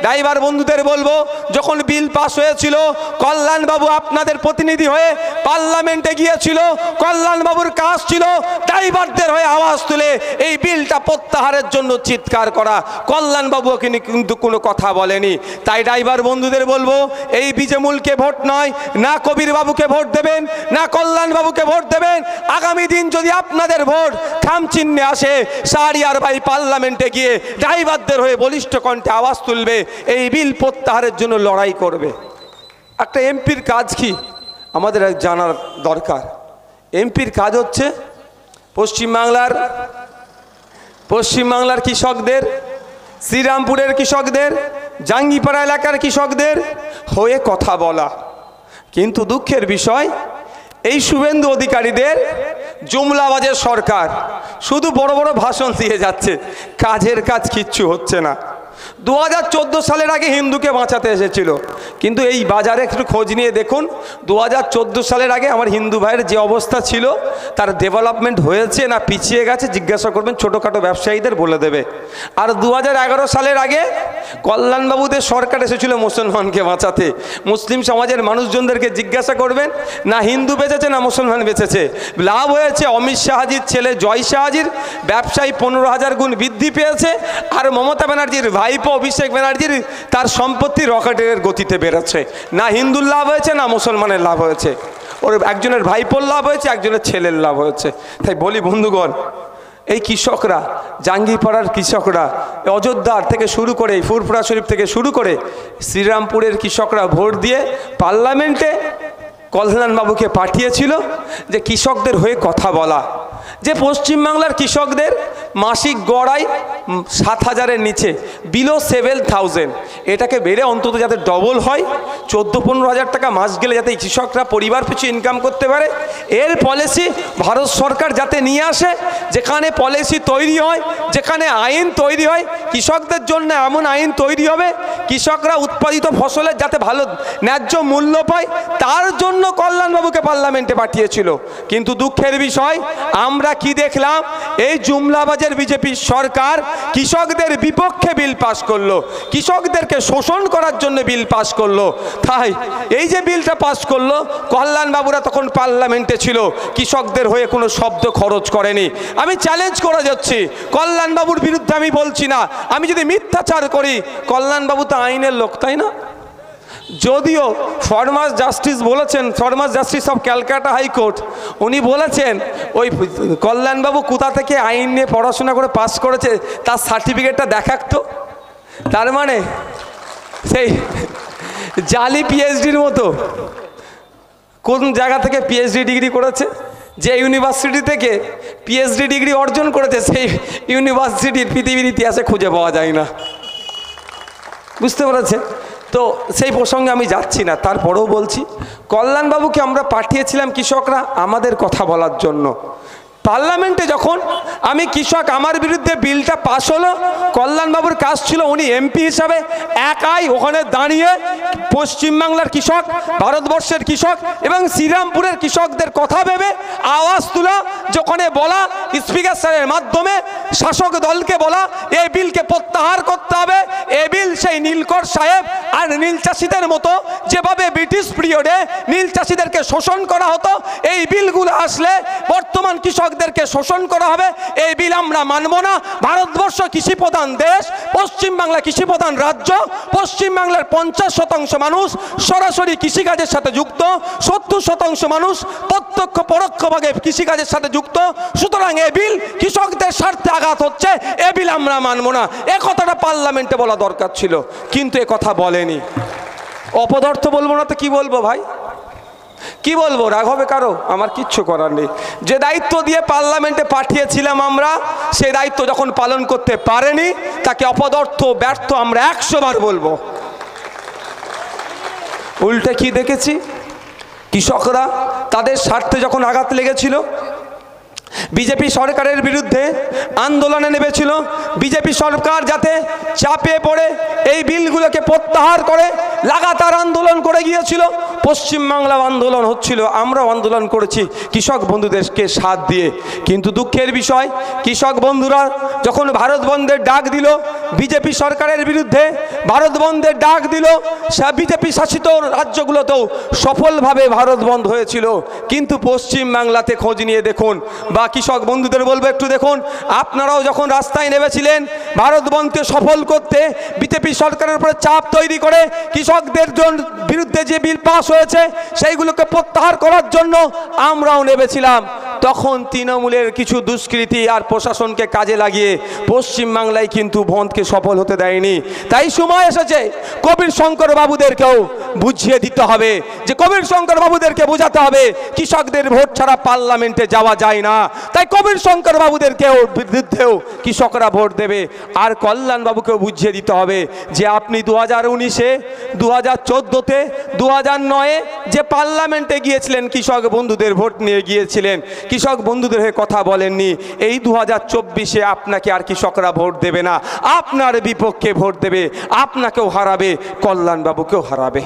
Driver বন্ধুদের বলবো, যখন বিল পাস হয়েছিল কল্যাণবাবু আপনাদের প্রতিনিধি হয়ে পার্লামেন্টে গিয়েছিল, কল্যাণবাবুর কাজ ছিল ড্রাইভারদের হয়ে আওয়াজ তুলে এই বিলটা প্রত্যাহারের জন্য চিৎকার করা। কল্যাণবাবুও কিন্তু কোনো কথা বলেনি। তাই ড্রাইভার বন্ধুদের বলবো, এই বিজেমুলকে ভোট নয়, না কবির বাবুকে ভোট দেবেন, না কল্যাণবাবুকে ভোট দেবেন। আগামী দিন যদি আপনাদের ভোট খামচিহ্নে আসে, শাহরিয়ার ভাই পার্লামেন্টে গিয়ে ড্রাইভারদের হয়ে বলিষ্ঠ কণ্ঠে আওয়াজ তুলবে, এই বিল প্রত্যাহারের জন্য লড়াই করবে। একটা এমপির কাজ কি আমাদের জানার দরকার। এমপির কাজ হচ্ছে পশ্চিমবাংলার কৃষকদের, শ্রীরামপুরের কৃষকদের, জাঙ্গিপাড়া এলাকার কৃষকদের হয়ে কথা বলা। কিন্তু দুঃখের বিষয়, এই শুভেন্দু অধিকারীদের জুমলাবাজের সরকার শুধু বড় বড় ভাষণ দিয়ে যাচ্ছে, কাজের কাজ কিচ্ছু হচ্ছে না। 2014 সালের আগে হিন্দুকে বাঁচাতে এসেছিল, কিন্তু এই বাজারে একটু খোঁজ নিয়ে দেখুন 2014 সালের আগে আমার হিন্দু ভাইয়ের যে অবস্থা ছিল, তার ডেভেলপমেন্ট হয়েছে না পিছিয়ে গেছে জিজ্ঞাসা করবেন ছোটোখাটো ব্যবসায়ীদের, বলে দেবে। আর 2011 সালের আগে কল্যাণবাবুদের সরকার এসেছিল মুসলমানকে বাঁচাতে। মুসলিম সমাজের মানুষজনদেরকে জিজ্ঞাসা করবেন, না হিন্দু বেঁচেছে না মুসলমান বেঁচেছে। লাভ হয়েছে অমিত শাহজির ছেলে জয় শাহজির, ব্যবসায়ী 15,000 গুণ বৃদ্ধি পেয়েছে। আর মমতা ব্যানার্জির ভাইপো অভিষেক ব্যানার্জির তার সম্পত্তি রকেটের গতিতে বেরোচ্ছে। না হিন্দুর লাভ হয়েছে না মুসলমানের লাভ হয়েছে, ওর একজনের ভাইপোর লাভ হয়েছে, একজনের ছেলের লাভ হয়েছে। তাই বলি বন্ধুগণ, এই কৃষকরা, জাঙ্গিপাড়ার কৃষকরা, অযোধ্যার থেকে শুরু করে ফুরফুরা শরীফ থেকে শুরু করে শ্রীরামপুরের কৃষকরা ভোট দিয়ে পার্লামেন্টে কল্যাণবাবুকে পাঠিয়েছিল যে কৃষকদের হয়ে কথা বলা, যে পশ্চিমবাংলার কৃষকদের মাসিক গড় আয় 7,000-এর নিচে, বিলো 7,000, এটাকে বেড়ে অন্তত যাতে ডবল হয়, 14-15 হাজার টাকা মাস গেলে যাতে কৃষকরা পরিবার পিছু ইনকাম করতে পারে, এর পলিসি ভারত সরকার যাতে নিয়ে আসে। যেখানে পলিসি তৈরি হয়, যেখানে আইন তৈরি হয়, কৃষকদের জন্য এমন আইন তৈরি হবে কৃষকরা উৎপাদিত ফসলের যাতে ভালো ন্যায্য মূল্য পায়, তার জন্য কল্যাণবাবুকে পার্লামেন্টে পাঠিয়েছিল। কিন্তু দুঃখের বিষয়, আমরা কি দেখলাম, এই জুমলাবাজের বিজেপির সরকার কৃষকদের বিপক্ষে বিল পাস করলো, কৃষকদেরকে শোষণ করার জন্য বিল পাস করলো। তাই এই যে বিলটা পাস করলো, কল্যাণবাবুরা তখন পার্লামেন্টে ছিল, কৃষকদের হয়ে কোনো শব্দ খরচ করেনি। আমি চ্যালেঞ্জ করে যাচ্ছি, কল্যাণবাবুর বিরুদ্ধে আমি বলছি না, আমি যদি মিথ্যাচার করি, কল্যাণবাবু তো আইনের লোক, তাই না? যদিও ফরমাস জাস্টিস বলেছেন, ফরমাস জাস্টিস অফ ক্যালকাটা হাইকোর্ট, উনি বলেছেন ওই কল্যাণবাবু কোথা থেকে আইন নিয়ে পড়াশোনা করে পাস করেছে তার সার্টিফিকেটটা দেখাতো। তার মানে সেই জালি পিএইচডির মতো কোন জায়গা থেকে পিএইচডি ডিগ্রি করেছে, যে ইউনিভার্সিটি থেকে পিএইচডি ডিগ্রি অর্জন করেছে, সেই ইউনিভার্সিটির পৃথিবীর ইতিহাসে খুঁজে পাওয়া যায় না। বুঝতে পেরেছে তো? সেই প্রসঙ্গে আমি যাচ্ছি না, তারপরেও বলছি, কল্যাণবাবুকে আমরা পাঠিয়েছিলাম কৃষকরা আমাদের কথা বলার জন্য। পার্লামেন্টে যখন আমি কৃষক, আমার বিরুদ্ধে বিলটা পাস হলো, কল্যাণবাবুর কাজ ছিল উনি এমপি হিসাবে একাই ওখানে দাঁড়িয়ে পশ্চিমবাংলার কৃষক, ভারতবর্ষের কৃষক এবং শ্রীরামপুরের কৃষকদের কথা ভেবে আওয়াজ তোলা, যখনে বলা স্পিকার স্যারের মাধ্যমে শাসক দলকে বলা এই বিলকে প্রত্যাহার করতে হবে। এই বিল সেই নীলকর সাহেব আর নীল চাষিদের মতো যেভাবে ব্রিটিশ পিরিয়ডে নীল চাষিদেরকে শোষণ করা হতো, এই বিলগুলো আসলে বর্তমান কৃষকদেরকে শোষণ করা হবে। এই বিল আমরা মানব না। ভারতবর্ষ কৃষি প্রধান দেশ, পশ্চিমবাংলা কৃষি প্রধান রাজ্য, পশ্চিমবাংলার 50% মানুষ সরাসরি কৃষিকাজের সাথে যুক্ত, 70% মানুষ প্রত্যক্ষ পরোক্ষভাবে কৃষিকাজের সাথে যুক্ত। সুতরাং এই বিল কৃষকদের স্বার্থে আঘাত হচ্ছে, এ বিল আমরা মানব না। এ কথাটা পার্লামেন্টে বলা দরকার ছিল, কিন্তু এ কথা বলেনি। অপদার্থ বলবো না তো কি বলবো ভাই, কি বলবো? রাগ হবে কারো? আমার কিচ্ছু করার নেই। যে দায়িত্ব দিয়ে পার্লামেন্টে পাঠিয়েছিলাম আমরা, সেই দায়িত্ব যখন পালন করতে পারেনি, তাকে অপদার্থ, ব্যর্থ আমরা 100 বার বলবো। উল্টে কি দেখেছি, কৃষকরা তাদের স্বার্থে যখন আঘাত লেগেছিল, বিজেপি সরকারের বিরুদ্ধে আন্দোলনে নেমেছিল। বিজেপি সরকার যাতে চাপে পড়ে এই বিলগুলোকে প্রত্যাহার করে লাগাতার আন্দোলন করে করে গিয়েছিল, পশ্চিমবাংলা আন্দোলন হচ্ছিল, আমরাও আন্দোলন করেছি কৃষক বন্ধুদেরকে সাথ দিয়ে। কিন্তু দুঃখের বিষয়, কৃষক বন্ধুরা যখন ভারত বন্ধের ডাক দিল, বিজেপি সরকারের বিরুদ্ধে ভারত বন্ধের ডাক দিল, বিজেপি শাসিত রাজ্যগুলোতেও সফলভাবে ভারত বন্ধ হয়েছিল। কিন্তু পশ্চিমবাংলাতে খোঁজ নিয়ে দেখুন, বা কৃষক বন্ধুদের বলবো একটু দেখুন, আপনারাও যখন রাস্তায় নেমেছিলেন ভারত বন্ধকে সফল করতে, বিজেপি সরকারের উপরে চাপ তৈরি করে কৃষকদের বিরুদ্ধে যে বিল পাস হয়েছে সেইগুলোকে প্রত্যাহার করার জন্য আমরাও নেমেছিলাম। তখন তৃণমূলের কিছু দুষ্কৃতী আর প্রশাসনকে কাজে লাগিয়ে পশ্চিমবাংলায় কিন্তু বন্ধকে সফল হতে দেয়নি। তাই সময় এসেছে কবির শঙ্কর বাবুদেরকেও বুঝিয়ে দিতে হবে, যে কবির শঙ্কর বাবুদেরকে বোঝাতে হবে কৃষকদের ভোট ছাড়া পার্লামেন্টে যাওয়া যায় না। তাই কবির শঙ্কর বাবুদেরকেও বিরুদ্ধেও কৃষকরা ভোট দেবে। আর কল্যাণ বাবুকেও বুঝিয়ে দিতে হবে যে আপনি 2019-এ, 2014-তে, 2009-এ যে পার্লামেন্টে গিয়েছিলেন, কৃষক বন্ধুদের ভোট নিয়ে গিয়েছিলেন, কৃষক বন্ধুদের হয়ে কথা বলেননি। এই 2024-এ আপনাকে আর কৃষকরা ভোট দেবে না, আপনার বিপক্ষে ভোট দেবে, আপনাকেও হারাবে, কল্যাণ বাবুকেও হারাবে।